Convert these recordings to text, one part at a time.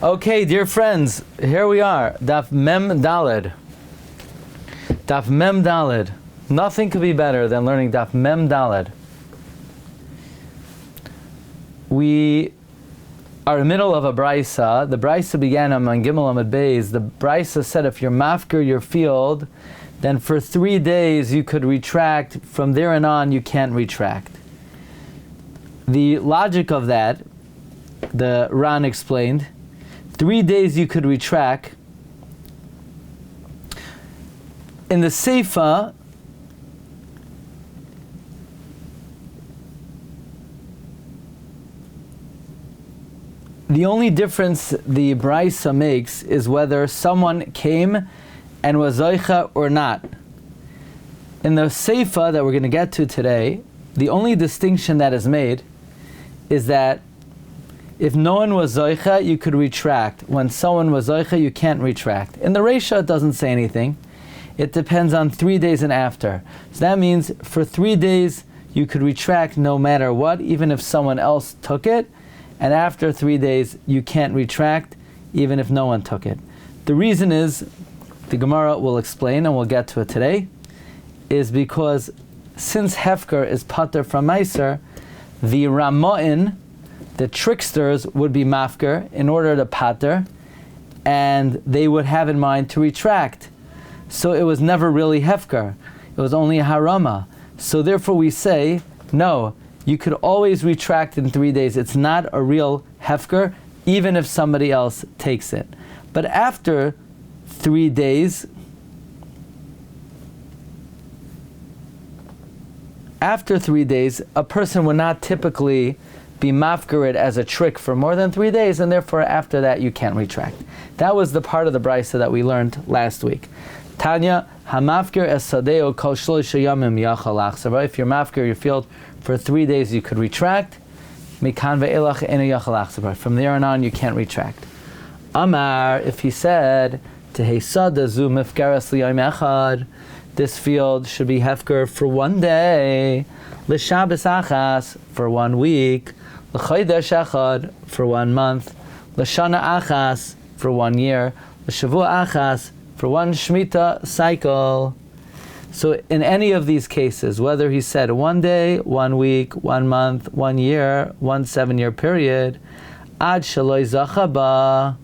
Okay, dear friends, here we are. Daf Mem Daled. Daf Mem Daled. Nothing could be better than learning Daf Mem Daled. We are in the middle of a brisa. The brisa began on Gimel Amud Beis. The brisa said if you're mafker your field, then for 3 days you could retract. From there on, you can't retract. The logic of that, the Ran explained, 3 days you could retract. In the Seifa, the only difference the Brisa makes is whether someone came and was Zoicha or not. In the Seifa that we're going to get to today, the only distinction that is made is that if no one was Zoicha, you could retract. When someone was Zoicha, you can't retract. In the Reisha, it doesn't say anything. It depends on 3 days and after. So that means for 3 days, you could retract no matter what, even if someone else took it. And after 3 days, you can't retract, even if no one took it. The reason is, the Gemara will explain, and we'll get to it today, is because since Hefker is pater from Meiser, the Rama'in, the tricksters, would be mafker in order to pater, and they would have in mind to retract. So it was never really Hefker. It was only a harama. So therefore we say, no, you could always retract in 3 days. It's not a real Hefker, even if somebody else takes it. But after 3 days, a person would not typically be mafkarid as a trick for more than 3 days, and therefore after that you can't retract. That was the part of the brisa that we learned last week. Tanya, hamafkir es sadeo kol shloisha yamim yachal achsava. If you're mafkir your field for 3 days, you could retract. Mikan ve'elach enu yachal achsava. From there on you can't retract. Amar, if he said, tehesada zu mifkaras liyom echad, this field should be hefker for 1 day, l'shabes achas for 1 week, l'chodesh echad for 1 month, l'shana achas for 1 year, l'shavua achas for 1 Shemitah cycle. So in any of these cases, whether he said 1 day, 1 week, 1 month, 1 year, 1 7-year period, ad shaloi zachaba,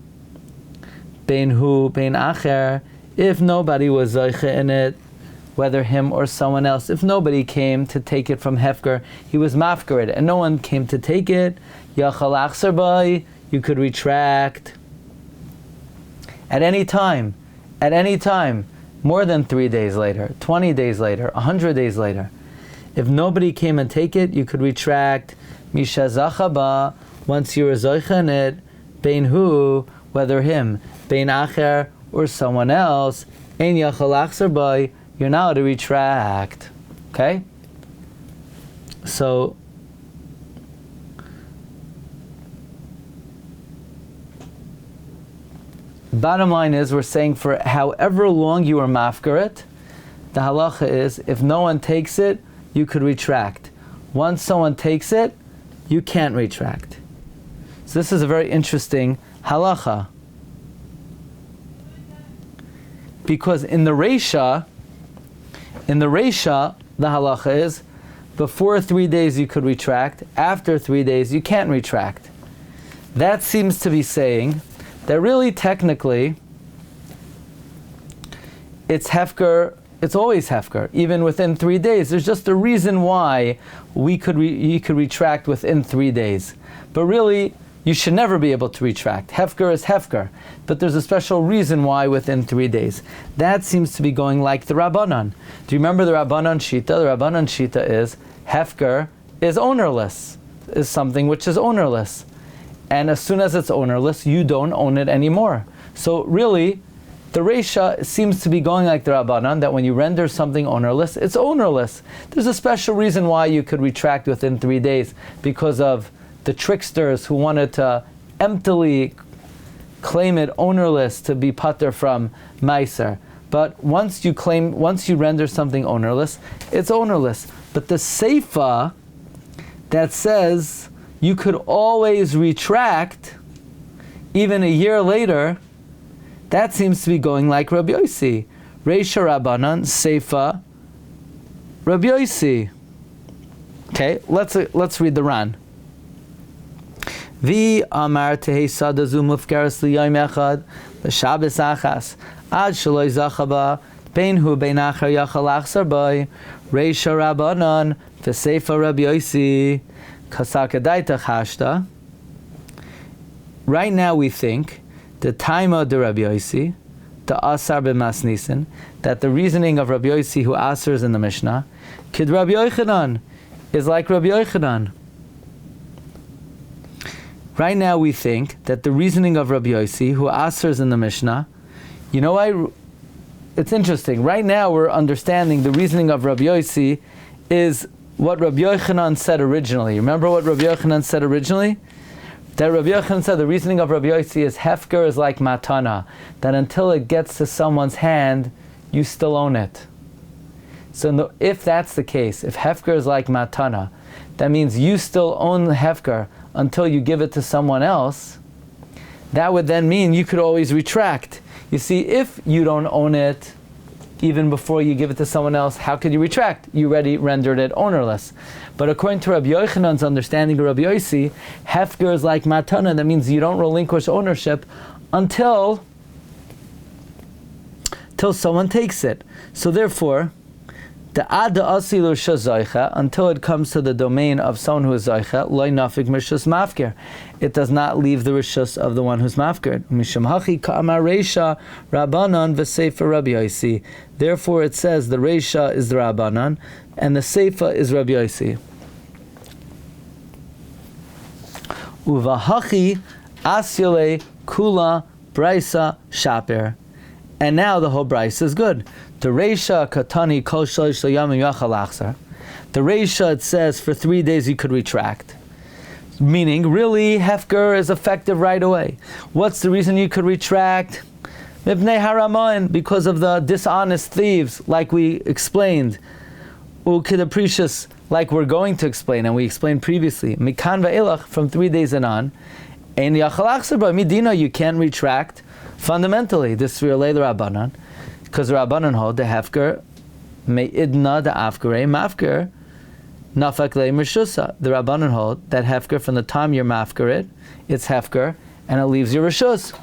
bein hu, bein acher, if nobody was zoiche in it, whether him or someone else, if nobody came to take it from Hefker, he was mafkarid, and no one came to take it, yachal achsar bai, you could retract at any time, more than 3 days later, 20 days later, 100 days later. If nobody came and take it, you could retract misha zachaba, once you were zoicha in it, bein hu, whether him, bein acher, or someone else, ein yachal achsar bai, you're now to retract. Okay? So, bottom line is, we're saying for however long you are mafkarit, the halacha is, if no one takes it, you could retract. Once someone takes it, you can't retract. So this is a very interesting halacha. Because in the Reisha, the halacha is, before 3 days you could retract, after 3 days you can't retract. That seems to be saying that really technically, it's hefker, it's always hefker, even within 3 days. There's just a reason why you could retract within 3 days. But really, you should never be able to retract. Hefker is hefker. But there's a special reason why within 3 days. That seems to be going like the Rabbanan. Do you remember the Rabbanan Shita? The Rabbanan Shita is, hefker is ownerless, is something which is ownerless. And as soon as it's ownerless, you don't own it anymore. So really, the Reisha seems to be going like the Rabbanan, that when you render something ownerless, it's ownerless. There's a special reason why you could retract within 3 days, because of the tricksters who wanted to emptily claim it ownerless to be pater from Meiser. But once you render something ownerless, it's ownerless. But the Seifa that says you could always retract even a year later, that seems to be going like Rabbi Yossi. Reisha Rabbanan, Seifa, Rabbi Yossi. Okay, let's read the Ran. Vi amar tehei sadazu mufkaras liyayim echad l'shabes achas ad shaloi zachaba bein hu bein achar yachal achsar boy reisha rabbanan v'seifa Rabbi Yossi kasakadaita chashta. Right now we think the taima de Rabbi Yossi, the asar b'masnisin, that the reasoning of Rabbi Yossi who asers in the Mishnah, kid Rabbi Yochanan, is like Rabbi Yochanan. Right now we think that the reasoning of Rabbi Yossi, who asers in the Mishnah, it's interesting. Right now we're understanding the reasoning of Rabbi Yossi is what Rabbi Yochanan said originally. Remember what Rabbi Yochanan said originally? That Rabbi Yochanan said the reasoning of Rabbi Yossi is hefker is like matana, that until it gets to someone's hand, you still own it. So if that's the case, if hefker is like matana, that means you still own the hefker until you give it to someone else. That would then mean you could always retract. You see, if you don't own it even before you give it to someone else, how could you retract? You already rendered it ownerless. But according to Rabbi Yochanan's understanding of Rabbi Yossi, hefker is like matana. That means you don't relinquish ownership until someone takes it. So therefore, the ada asilu shazaycha, until it comes to the domain of someone who is zaycha, loy nafik mishus mafker. It does not leave the rishus of the one who's mafker. Misham hachi ka'amar reisha rabbanan v'seifa Rabbi Yossi. Therefore, it says the reisha is the rabbanan and the seifa is Rabbi Yossi. Uvahachi asyale kula braisa shaper. And now the whole brisa is good. The reisha katani kol shalish yamim yachal achsar. The reisha, it says for 3 days you could retract. Meaning, really, hefker is effective right away. What's the reason you could retract? Mibnei haramoin, because of the dishonest thieves, like we explained. Ukidaprecious, like we're going to explain, and we explained previously. Mikan va'ilach, from 3 days and on. Ein yachal achsar ba midina, you can't retract. Fundamentally, this relay the Rabbanan, because the Rabbanan hold the hefker me'idna the afkere mafker nafak le mishusa. The Rabbanan hold that hefker from the time you're mafker it's hefker and it leaves your rishus.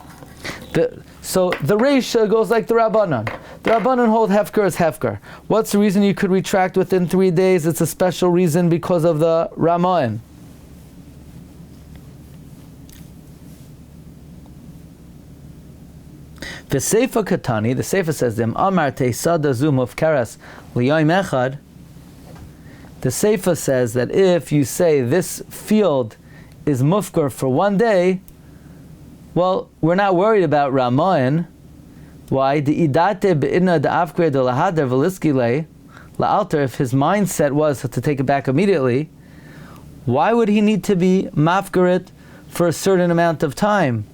So the reisha goes like the Rabbanan. The Rabbanan hold hefker is hefker. What's the reason you could retract within 3 days? It's a special reason because of the Ramayan. The Seifa Katani, the Seifa says them, Amar Teisada Zum of Karas Liyoim Echad. The Seifa says that if you say this field is mufkar for 1 day, well, we're not worried about Ramayan. Why? The idate be'inna the afkre de lahadar veliskile la'alter, if his mindset was to take it back immediately, why would he need to be mafkarit for a certain amount of time?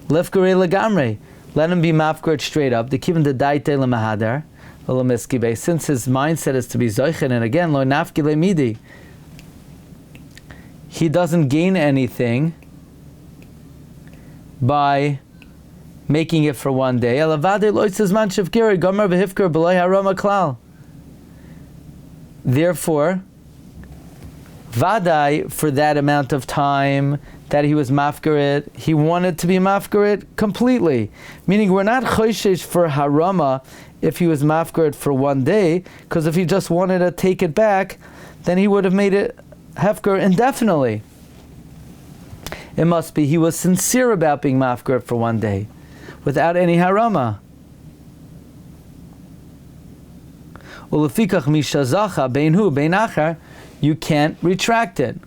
Lefkare lagamre. Let him be mafkarit straight up. The kivin the daite lemahadar v'lemiskibe. Since his mindset is to be zoichen, and again lo nafkile midi, he doesn't gain anything by making it for 1 day. Therefore, vadai, for that amount of time that he was mafkarit, he wanted to be mafkarit completely. Meaning we're not choishesh for harama if he was mafkarit for 1 day, because if he just wanted to take it back, then he would have made it hefker indefinitely. It must be he was sincere about being mafkarit for 1 day, without any harama. Ulefikach mishazacha bein hu bein achar, you can't retract it.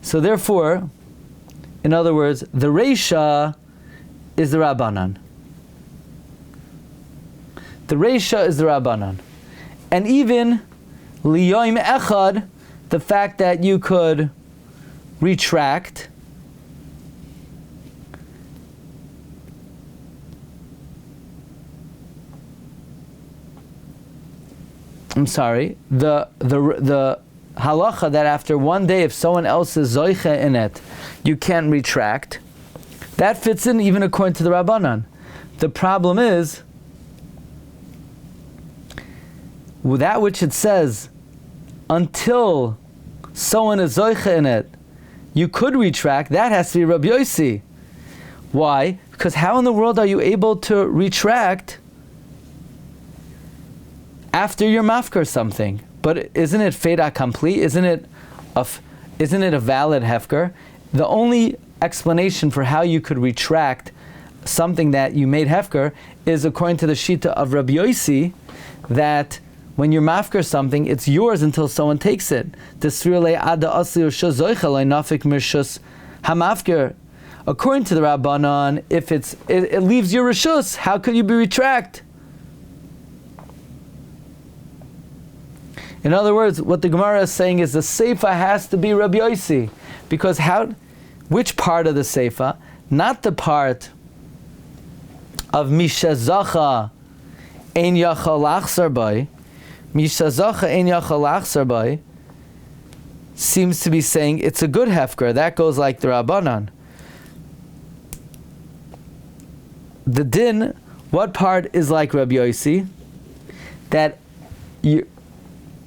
So therefore, in other words, the reisha is the Rabbanan. The reisha is the Rabbanan. And even liyoim echad, the fact that you could retract, I'm sorry, the halacha that after one day, if someone else is zoiche in it, you can't retract, that fits in even according to the Rabbanan. The problem is, with that which it says, until someone is zoiche in it, you could retract, that has to be Rabbi Yossi. Why? Because how in the world are you able to retract after you're mafker something? But isn't it fait accompli? Isn't it a valid hefker? The only explanation for how you could retract something that you made hefker is according to the shita of Rabbi Yossi, that when you're mafker something, it's yours until someone takes it. According to the Rabbanan, if it leaves your reshus, how could you be retract? In other words, what the Gemara is saying is the seifa has to be Rabbi Yossi, because which part of the seifa? Not the part of Mishazacha ein yachal lachzar bai. Mishazacha ein yachal lachzar bai seems to be saying it's a good hefker. That goes like the Rabbanan. The din, what part is like Rabbi Yossi? That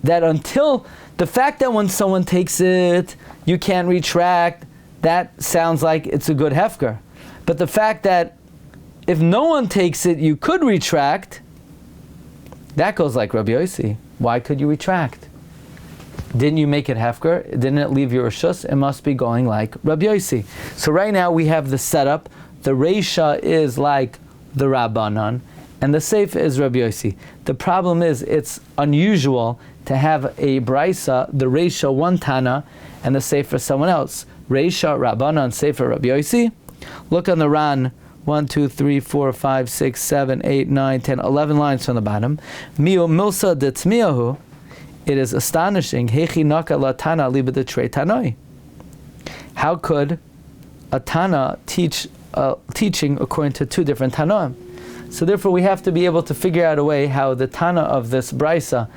until the fact that when someone takes it, you can't retract, that sounds like it's a good hefker. But the fact that if no one takes it, you could retract, that goes like Rabbi Yossi. Why could you retract? Didn't you make it hefker? Didn't it leave your reshus? It must be going like Rabbi Yossi. So right now we have the setup. The reisha is like the Rabbanan, and the seif is Rabbi Yossi. The problem is it's unusual to have a brisa, the reisha one Tana, and the sefer someone else. Reisha Rabbanan, sefer Rabbi Yossi. Look on the Ran, 1, 2, 3, 4, 5, 6, 7, 8, 9, 10, 11 lines from the bottom. Miu milsa de tzmiyahu. It is astonishing. Hechi naka la Tana liba de trei tanoi. How could a Tana teach teaching according to two different Tanoim? So therefore we have to be able to figure out a way how the Tana of this brisa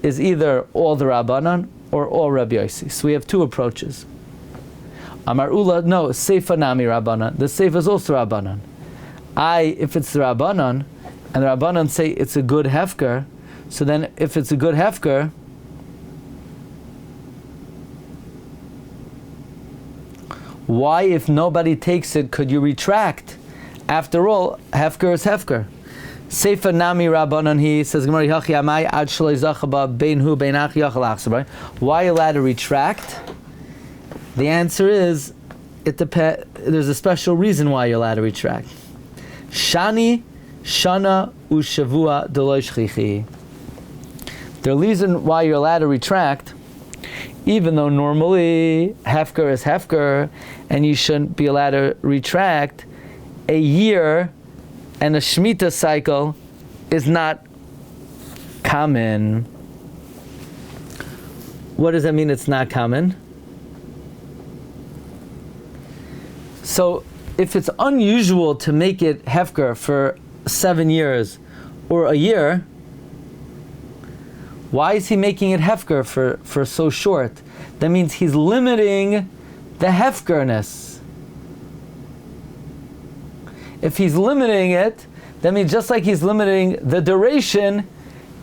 is either all the Rabbanan or all Rabbi Yossi. So we have two approaches. Amar Ula, no, Seifa Nami Rabbanan. The Seifa is also Rabbanan. If it's the Rabbanan, and the Rabbanan say it's a good hefker, so then if it's a good hefker, why, if nobody takes it, could you retract? After all, hefker is hefker. Seifa Nami Rabbanan, he says, why are you allowed to retract? The answer is, there's a special reason why you're allowed to retract. Shani, Shana, Ushavua, Deloy Shchichi. The reason why you're allowed to retract, even though normally hefker is hefker, and you shouldn't be allowed to retract, a year and a Shemitah cycle is not common. What does that mean it's not common? So if it's unusual to make it hefker for 7 years or a year, why is he making it hefker for so short? That means he's limiting the hefkerness. If he's limiting it, that means just like he's limiting the duration,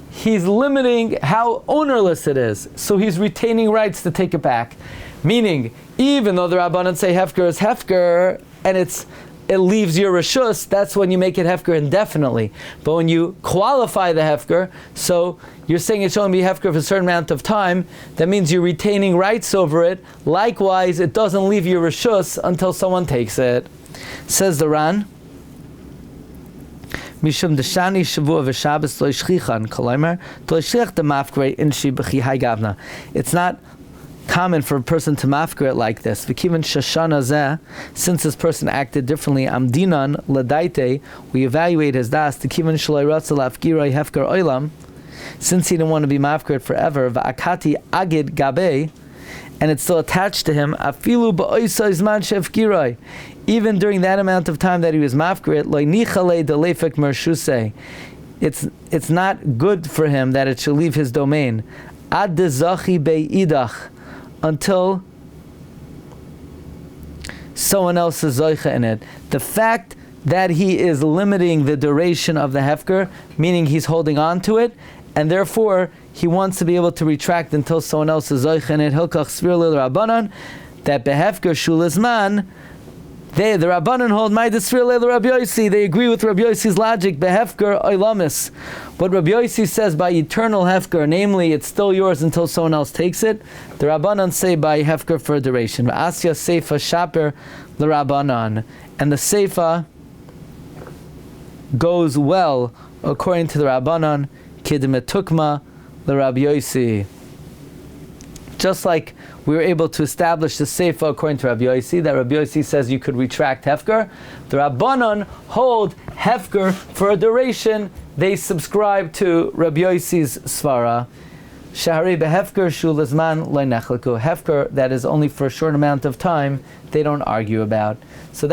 he's limiting how ownerless it is. So he's retaining rights to take it back. Meaning, even though the Rabbanan say hefker is hefker, and it leaves your reshus, that's when you make it hefker indefinitely. But when you qualify the hefker, so you're saying it should only be hefker for a certain amount of time, that means you're retaining rights over it. Likewise, it doesn't leave your reshus until someone takes it. Says the Ran, Mishum deshani Hashavua v'Shabbos lo yishchichan kolaymar lo yishchich demafkre inshi b'chi hai gavna. It's not common for a person to mafker it like this. V'kivan shashana zeh, since this person acted differently, amdinan ladaite, we evaluate his das. T'kivan shaloi ratza lafgiroi hefker oilam, since he didn't want to be mafker forever. V'akati agid gabe, and it's still attached to him. Afilu ba'oisa izman shefgiroi, even during that amount of time that he was mafker, lo nichale delefek mershusei, it's not good for him that it should leave his domain. ad de zachi be'idach, until someone else is zoicha in it. The fact that he is limiting the duration of the hefker, meaning he's holding on to it, and therefore he wants to be able to retract until someone else is zoicha in it. Hilkach svir lil rabbanan, that behefker shulizman, the Rabbanan hold my desfir leil Rabbi Yossi. They agree with Rabbi Yossi's logic. Behefker oilamis. What Rabbi Yossi says by eternal hefker, namely it's still yours until someone else takes it. The Rabbanan say by hefker for a duration. Asya seifa shaper the Rabbanan, and the seifa goes well according to the Rabbanan. Kidemetukma the Rabbi Yossi. Just like we were able to establish the seifa according to Rabbi Yossi, that Rabbi Yossi says you could retract hefker. The Rabbanan hold hefker for a duration. They subscribe to Rabbi Yossi's svara. Shahari behefker shulazman leinechliku. Hefker that is only for a short amount of time, they don't argue about. So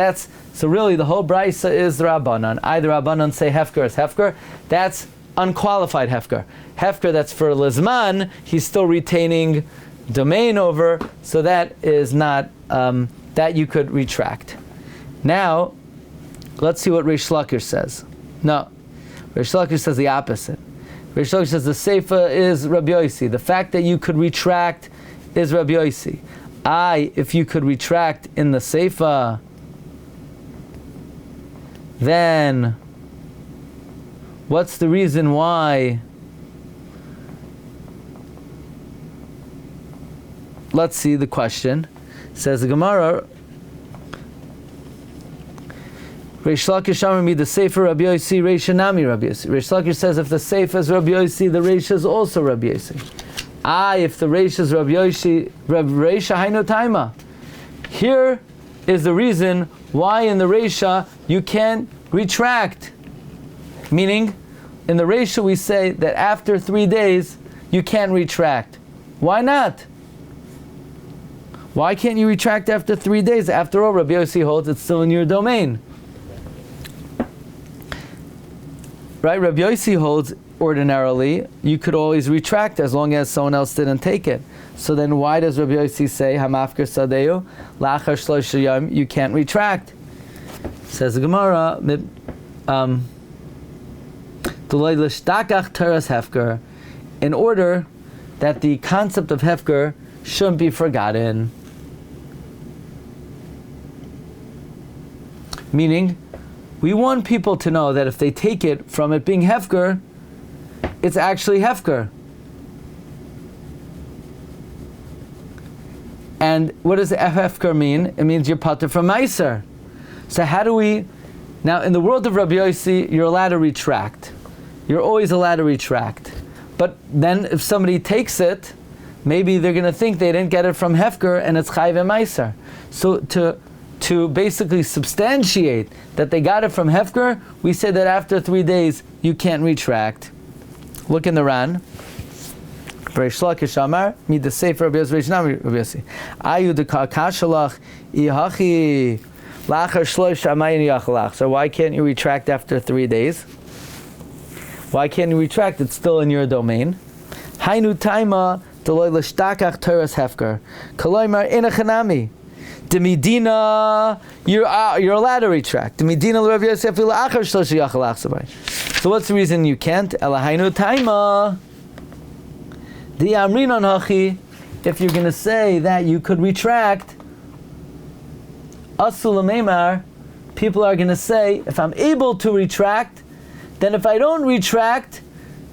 really the whole brisa is the Rabbanan. Either Rabbanan say hefker is hefker. That's unqualified hefker. Hefker that's for lizman, he's still retaining domain over, so that is not that you could retract. Now, let's see what Reish Lakish says. No, Reish Lakish says the opposite. Reish Lakish says the seifa is Rabbi Yossi. The fact that you could retract is Rabbi Yossi. If you could retract in the seifa, then what's the reason why? Let's see the question. Says the Gemara, Reish Lakish Amar mi the Sefer Rabbi Yossi, Reisha Nami Rabbi Yossi. Reish Lakish says if the Sefer is Rabbi Yossi, the Reisha is also Rabbi Yossi. If the Reisha is Rabbi Yossi, Reisha Haino Taima. Here is the reason why in the Reisha you can't retract. Meaning, in the Reisha we say that after 3 days you can't retract. Why not? Why can't you retract after 3 days? After all, Rabbi Yossi holds it's still in your domain. Right? Rabbi Yossi holds ordinarily you could always retract as long as someone else didn't take it. So then why does Rabbi Yossi say Hamafker Sadeu Lachar Shlosh Yom you can't retract? Says the Gemara in order that the concept of hefker shouldn't be forgotten. Meaning, we want people to know that if they take it from it being hefker, it's actually hefker. And what does hefker mean? It means you're pater from meiser. So how do we... Now, in the world of Rabbi Yossi, you're allowed to retract. You're always allowed to retract. But then if somebody takes it, maybe they're going to think they didn't get it from hefker and it's chayv meiser. So to basically substantiate that they got it from hefker, we say that after 3 days you can't retract. Look in the Ran. Reish Lakish Amar mi the Sefer Rabbi Yossi Nami Rabbi Yossi. Ayu de kashalach ihachi lachar shlosh amayin yachalach. So why can't you retract after 3 days? Why can't you retract? It's still in your domain. Hainu taima deloy l'shtakach teres hefker. Koloymar inachanami. Demidina, you're allowed to retract. Demidina l'Rav Yosef l'achar shlosh yachalach sabay. So what's the reason you can't? Elahainu taima. The amrinon hachi. If you're going to say that you could retract, asul meimar, people are going to say, if I'm able to retract, then if I don't retract,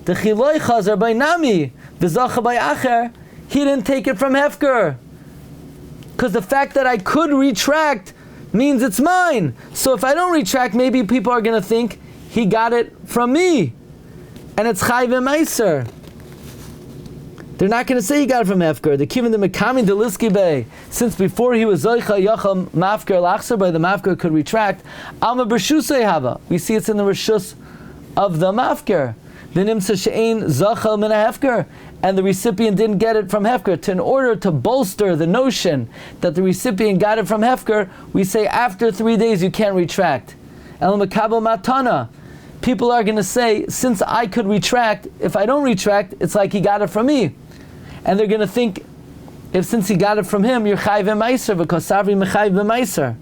the chiloi chazar by nami, the zacha by acher, he didn't take it from hefker. Because the fact that I could retract means it's mine. So if I don't retract, maybe people are going to think he got it from me. And it's chayv meiser. They're not going to say he got it from hefker. They're giving the mekamin deliski bay. Since before he was zoicha yacham mafker lachser, by the mafker could retract. Alma b'rshusei hava. We see it's in the reshus of the mafker. The nimsa she'ein zachal min hefker, and the recipient didn't get it from hefker. In order to bolster the notion that the recipient got it from hefker, we say after 3 days you can't retract. El makabel matana. People are going to say, since I could retract, if I don't retract, it's like he got it from me. And they're going to think, if since he got it from him, you're chayv meiser, because savri mechayv meiser.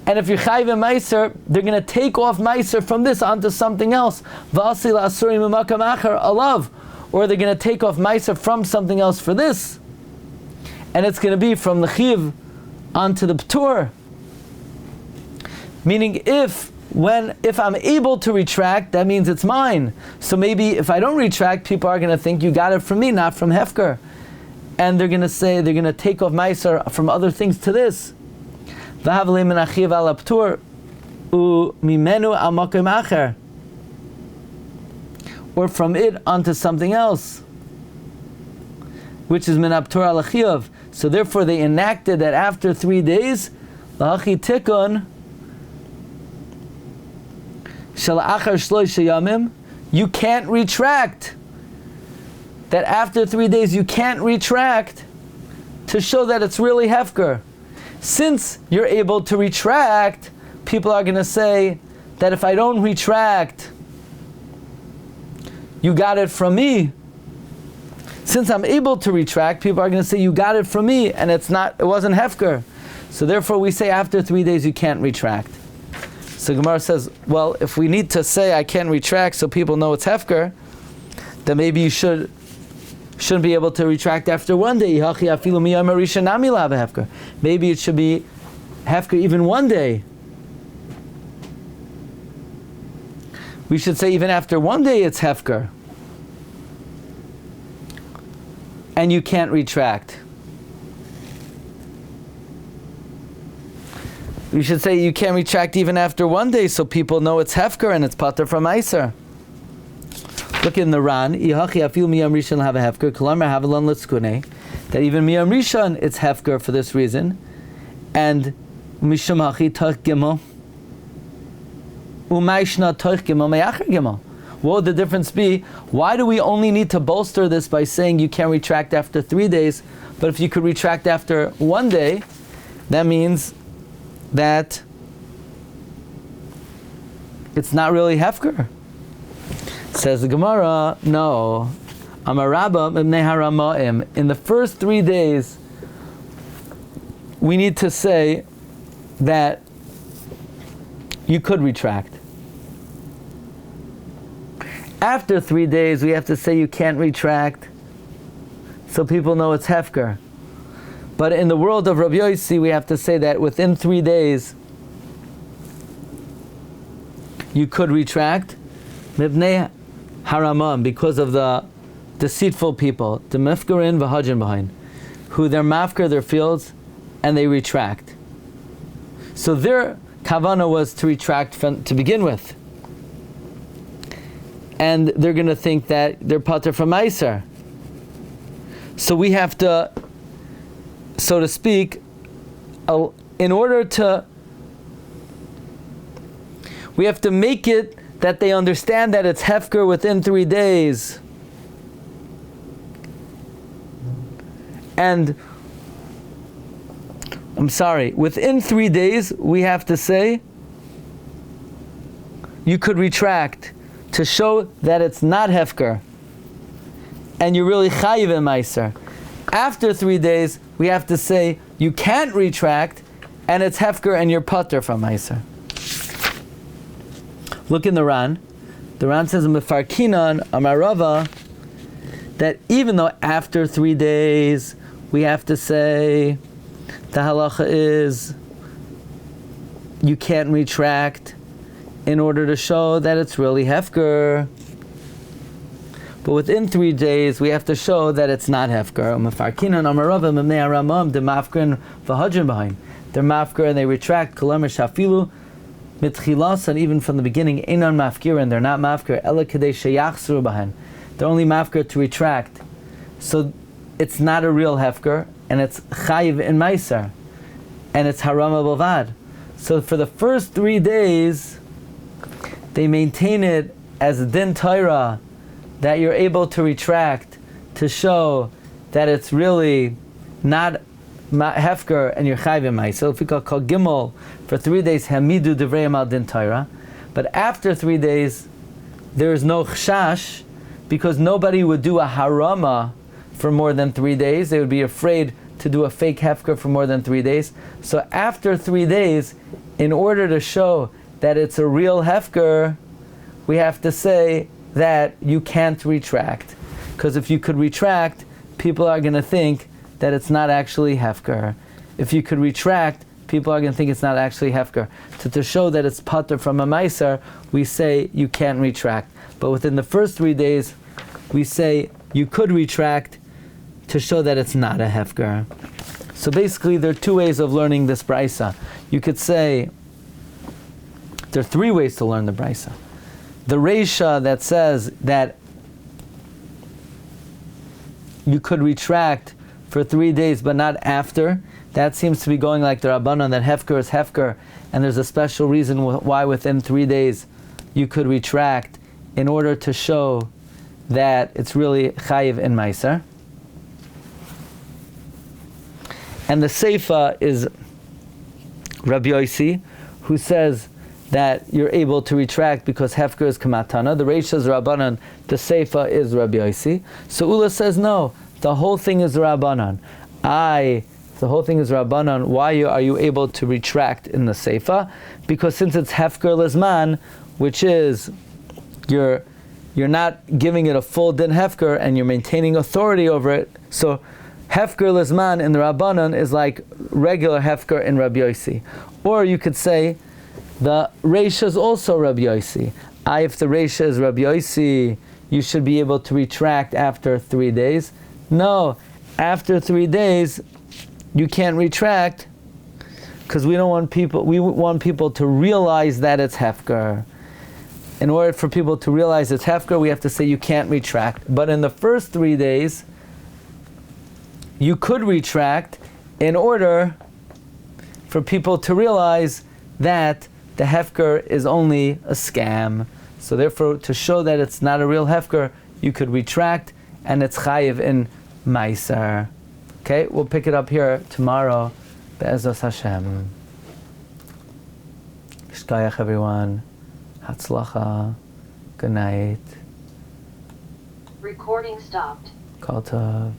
And if you're chayv meiser, they're going to take off meiser from this onto something else. V'asil asurim u'makam acher alav. Or they're going to take off meiser from something else for this. And it's going to be from the chiv onto the p'tur. Meaning if I'm able to retract, that means it's mine. So maybe if I don't retract, people are going to think you got it from me, not from hefker. And they're going to say, they're going to take off meiser from other things to this. Or from it onto something else, which is min haptur al chiyuv. So therefore they enacted that after 3 days, l'hachi tikun shel achar shloisha yamim, you can't retract. That after 3 days you can't retract, to show that it's really hefker. Since you're able to retract, people are going to say that if I don't retract, you got it from me. Since I'm able to retract, people are going to say you got it from me, and it wasn't hefker. So therefore we say after 3 days you can't retract. So Gemara says, well, if we need to say I can't retract so people know it's hefker, then maybe you shouldn't be able to retract after 1 day. Maybe it should be hefker even 1 day. We should say even after 1 day it's hefker. And you can't retract. We should say you can't retract even after 1 day so people know it's hefker and it's pater from Eiser. Look in the Ran, that even miyam rishon it's hefker for this reason, and mishum hachi toch gimel umayshna toch gimel meyacher gimel. What would the difference be? Why do we only need to bolster this by saying you can't retract after 3 days, but if you could retract after 1 day, that means that it's not really hefker? Says the Gemara, no. In the first 3 days, we need to say that you could retract. After 3 days, we have to say you can't retract, so people know it's hefker. But in the world of Rabbi Yossi, we have to say that within 3 days, you could retract. Mibnei haramam, because of the deceitful people, the mifkarin v'hajin behind, who they're mafker their fields and they retract. So their kavana was to retract to begin with, and they're going to think that they're pater from Meiser. So we have to, so to speak, in order to, we have to make it that they understand that it's hefker within 3 days. And, within 3 days, we have to say, you could retract, to show that it's not hefker, and you're really chayiv in meiser. After 3 days, we have to say, you can't retract, and it's hefker, and you're pater from meiser. Look in the Ran. The Ran says in Mefarkinan Amarava that even though after 3 days we have to say the halacha is you can't retract in order to show that it's really hefker. But within 3 days we have to show that it's not hefker. Mefarkinan Amarava Mimnei Aramam the mafkrin v'hajin behind. They're mafker and they retract. Kolamer shafilu. And even from the beginning, einon mafkirin, they're not mafkir, ela kadei sheyachzru bahen. They're only mafkir to retract. So it's not a real hefker, and it's chayiv in meiser, and it's harama bavad. So for the first 3 days, they maintain it as a din Torah, that you're able to retract, to show that it's really not hefker and you're chayv in meiser. So if we call gimel for 3 days, hamidu devreim al din Torah, but after 3 days there is no chashash, because nobody would do a harama for more than 3 days. They would be afraid to do a fake hefker for more than 3 days. So after 3 days, in order to show that it's a real hefker, we have to say that you can't retract. Because if you could retract, people are going to think that it's not actually hefker. If you could retract, people are going to think it's not actually hefker. So to show that it's pater from a meiser, we say you can't retract. But within the first 3 days, we say you could retract to show that it's not a hefker. So basically, there are two ways of learning this brisa. You could say there are 3 ways to learn the brisa. The reisha that says that you could retract for 3 days, but not after, that seems to be going like the Rabbanan, that hefker is hefker, and there's a special reason why within 3 days you could retract in order to show that it's really chayiv in meiser. And the seifa is Rabbi Yossi, who says that you're able to retract because hefker is kamatana. The reisha is Rabbanan, the seifa is Rabbi Yossi. So Ula says no, the whole thing is Rabbanan. The whole thing is Rabbanan. Why are you able to retract in the seifa? Because since it's hefker lizman, which is you're not giving it a full din hefker and you're maintaining authority over it. So hefker lizman in the Rabbanan is like regular hefker in Rabbi Yossi. Or you could say the reisha is also Rabbi Yossi. If the reisha is Rabbi Yossi, you should be able to retract after 3 days. No, after 3 days, you can't retract because we want people to realize that it's hefker. In order for people to realize it's hefker, we have to say you can't retract. But in the first 3 days, you could retract in order for people to realize that the hefker is only a scam. So therefore, to show that it's not a real hefker, you could retract, and it's chayiv in meiser. Okay, we'll pick it up here tomorrow. Be'ezras Hashem. Shkayach everyone. Hatzlacha. Good night. Recording stopped. Kol tov.